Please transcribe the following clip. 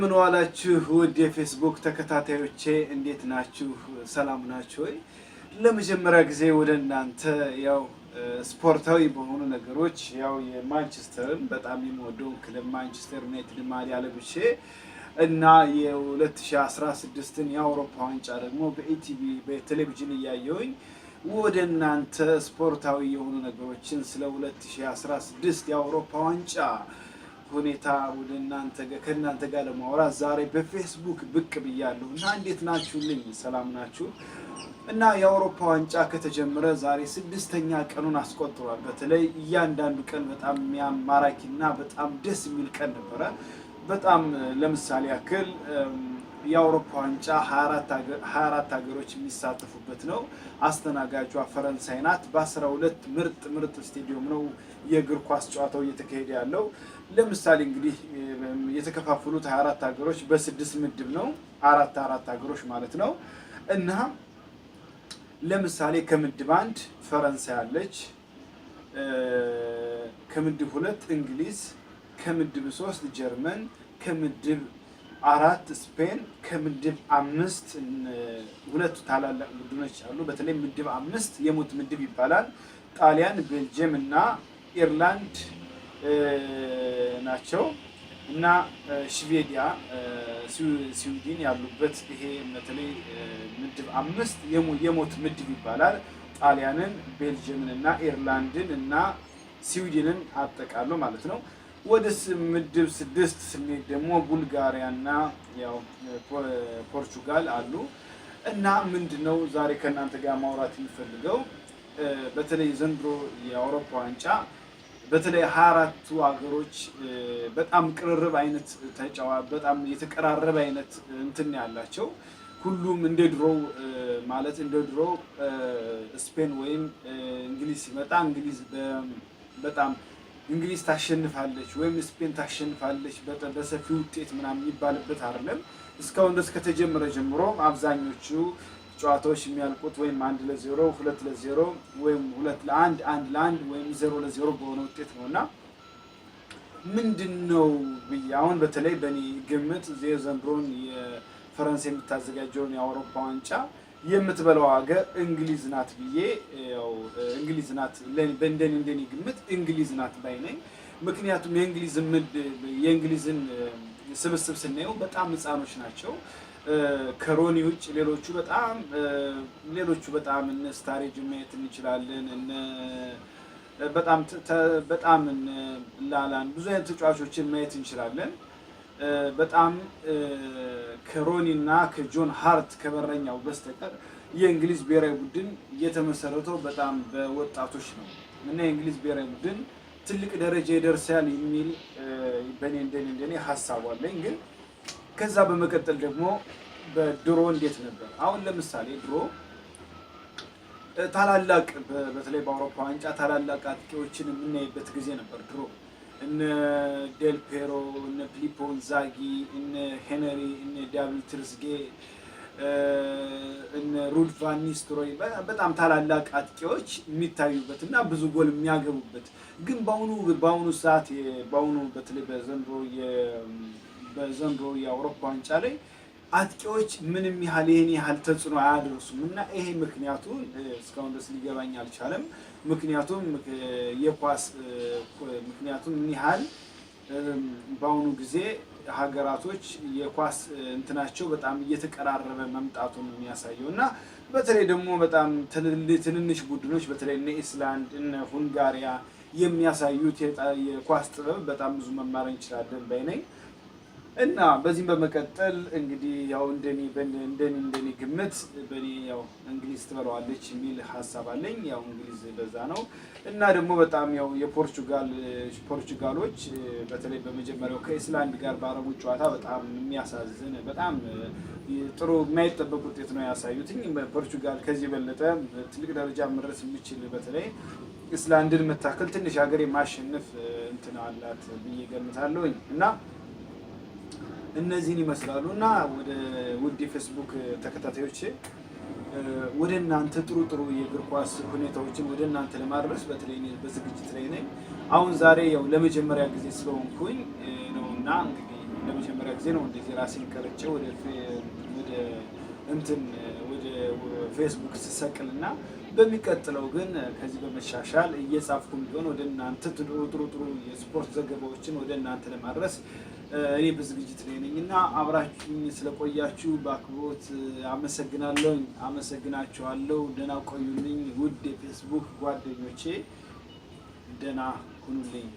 ምን ዋላችሁ ውድ የፌስቡክ ተከታታዮቼ እንዴት ናችሁ? ሰላም ናችሁ ወይ? ለመጀመሪያ ጊዜ ወደ እናንተ ያው ስፖርታዊ በሆኑ ነገሮች ያው የማንቸስተርን በጣም የሚወደውን ክለብ ማንቸስተር ዩናይትድ ማሊያ ለብሼ እና የ2016ን የአውሮፓ ዋንጫ ደግሞ በኢቲቪ በቴሌቪዥን እያየሁኝ ወደ እናንተ ስፖርታዊ የሆኑ ነገሮችን ስለ 2016 የአውሮፓ ዋንጫ ሁኔታ ወደ ከእናንተ ጋር ለማውራት ዛሬ በፌስቡክ ብቅ ብያለሁ እና እንዴት ናችሁልኝ? ሰላም ናችሁ? እና የአውሮፓ ዋንጫ ከተጀመረ ዛሬ 6ኛ ቀኑን አስቆጥሯል። በተለይ እያንዳንዱ ቀን በጣም ማራኪና በጣም ደስ የሚል ቀን ነበረ። በጣም ለምሳሌ ያክል የአውሮፓ ዋንጫ 24 ሀገሮች የሚሳተፉበት ነው። አስተናጋጇ ፈረንሳይ ናት። በ12 ምርጥ ስቴዲየም ነው የእግር ኳስ ጨዋታው እየተካሄደ ያለው። ለምሳሌ እንግዲህ የተከፋፈሉት 24 ሀገሮች በ6 ምድብ ነው። አራት ሀገሮች ማለት ነው። እና ለምሳሌ ከምድብ 1 ፈረንሳይ አለች፣ ከምድብ 2 እንግሊዝ፣ ከምድብ 3 ጀርመን፣ ከምድብ 4 ስፔን፣ ከምድብ 5 ሁለቱ ታላላቅ ቡድኖች አሉ። በተለይ ምድብ 5 የሞት ምድብ ይባላል። ጣሊያን፣ ቤልጅየም እና ኢርላንድ ናቸው እና ሽቬዲያ፣ ስዊድን ያሉበት ይሄ በተለይ ምድብ 5 የሞት ምድብ ይባላል። ጣሊያንን፣ ቤልጅየምን እና ኢርላንድን እና ስዊድንን አጠቃሎ ማለት ነው። ወደ ምድብ 6 ስንሄድ ደግሞ ቡልጋሪያ እና ያው ፖርቹጋል አሉ። እና ምንድነው ዛሬ ከእናንተ ጋር ማውራት የሚፈልገው በተለይ ዘንድሮ የአውሮፓ ዋንጫ በተለይ 24ቱ ሀገሮች በጣም ቅርርብ አይነት በጣም የተቀራረበ አይነት እንትን ያላቸው ሁሉም እንደ ድሮው ማለት እንደ ድሮው ስፔን ወይም እንግሊዝ ሲመጣ በጣም እንግሊዝ ታሸንፋለች ወይም ስፔን ታሸንፋለች በሰፊ ውጤት ምናምን የሚባልበት አይደለም። እስካሁን ድረስ ከተጀመረ ጀምሮ አብዛኞቹ ጨዋታዎች የሚያልቁት ወይም 1-0፣ 2-0 ወይም 2-1፣ 1-1 ወይም 0-0 በሆነ ውጤት ነውና ምንድነው ብዬ አሁን በተለይ በእኔ ግምት ዘንድሮን የፈረንሳይ የምታዘጋጀውን የአውሮፓ ዋንጫ የምትበላው ሀገር እንግሊዝ ናት ብዬ ያው እንግሊዝ ናት እንደኔ ግምት እንግሊዝ ናት ባይ ነኝ። ምክንያቱም የእንግሊዝን ስብስብ ስናየው በጣም ህፃኖች ናቸው። ከሮኒ ውጭ ሌሎቹ በጣም እነ ስታሬጅ ማየት እንችላለን። በጣም ላላን ብዙ አይነት ተጫዋቾችን ማየት እንችላለን። በጣም ከሮኒ እና ከጆን ሃርት ከበረኛው በስተቀር የእንግሊዝ ብሔራዊ ቡድን የተመሰረተው በጣም በወጣቶች ነው እና የእንግሊዝ ብሔራዊ ቡድን ትልቅ ደረጃ ይደርሳል የሚል በእኔ እንደኔ ሀሳብ አለኝ። ግን ከዛ በመቀጠል ደግሞ በድሮ እንዴት ነበር? አሁን ለምሳሌ ድሮ ታላላቅ በተለይ በአውሮፓ ዋንጫ ታላላቅ አጥቂዎችን የምናይበት ጊዜ ነበር ድሮ። እነ ዴል ፔሮ፣ እነ ፊሊፖ ኢንዛጊ፣ እነ ሄነሪ፣ እነ ዳቪድ ትሬዜጌ፣ እነ ሩድ ቫን ኒስተልሮይ በጣም ታላላቅ አጥቂዎች የሚታዩበት እና ብዙ ጎል የሚያገቡበት። ግን በአሁኑ ሰዓት በተለይ በዘንድሮ የአውሮፓ ዋንጫ ላይ አጥቂዎች ምንም ይሄን ያህል ተጽዕኖ አያደርሱም እና ይሄ ምክንያቱም እስካሁን ድረስ ሊገባኝ አልቻለም። ምክንያቱም ምን ያህል በአሁኑ ጊዜ ሀገራቶች የኳስ እንትናቸው በጣም እየተቀራረበ መምጣቱን የሚያሳየው እና በተለይ ደግሞ በጣም ትንንሽ ቡድኖች በተለይ እነ ኢስላንድ እነ ሁንጋሪያ የሚያሳዩት የኳስ ጥበብ በጣም ብዙ መማር እንችላለን ባይ ነኝ። እና በዚህም በመቀጠል እንግዲህ ያው እንደኔ ግምት በኔ ያው እንግሊዝ ትበለዋለች የሚል ሀሳብ አለኝ። ያው እንግሊዝ በዛ ነው። እና ደግሞ በጣም ያው ፖርቹጋሎች በተለይ በመጀመሪያው ከኢስላንድ ጋር ባረጉት ጨዋታ በጣም የሚያሳዝን በጣም ጥሩ የማይጠበቅ ውጤት ነው ያሳዩትኝ። ፖርቹጋል ከዚህ የበለጠ ትልቅ ደረጃ መድረስ የሚችል በተለይ ኢስላንድን መታከል ትንሽ ሀገር የማሸነፍ እንትን አላት ብዬ ገምታለሁኝ። እና እነዚህን ይመስላሉ። እና ወደ ውድ የፌስቡክ ተከታታዮች ወደ እናንተ ጥሩ የእግር ኳስ ሁኔታዎችን ወደ እናንተ ለማድረስ በተለይ በዝግጅት ላይ ነኝ። አሁን ዛሬ ያው ለመጀመሪያ ጊዜ ስለሆንኩኝ ነውና እንግዲህ ለመጀመሪያ ጊዜ ነው እንደዚህ ራሴን ቀርጬ ወደ ፌስቡክ ስሰቅልና በሚቀጥለው ግን ከዚህ በመሻሻል እየጻፍኩም ቢሆን ወደ እናንተ ጥሩ የስፖርት ዘገባዎችን ወደ እናንተ ለማድረስ እኔ በዝግጅት ላይ ነኝና አብራችሁኝ ስለቆያችሁ በአክብሮት አመሰግናችኋለሁ። ደህና ቆዩልኝ ውድ የፌስቡክ ጓደኞቼ፣ ደህና ሁኑልኝ።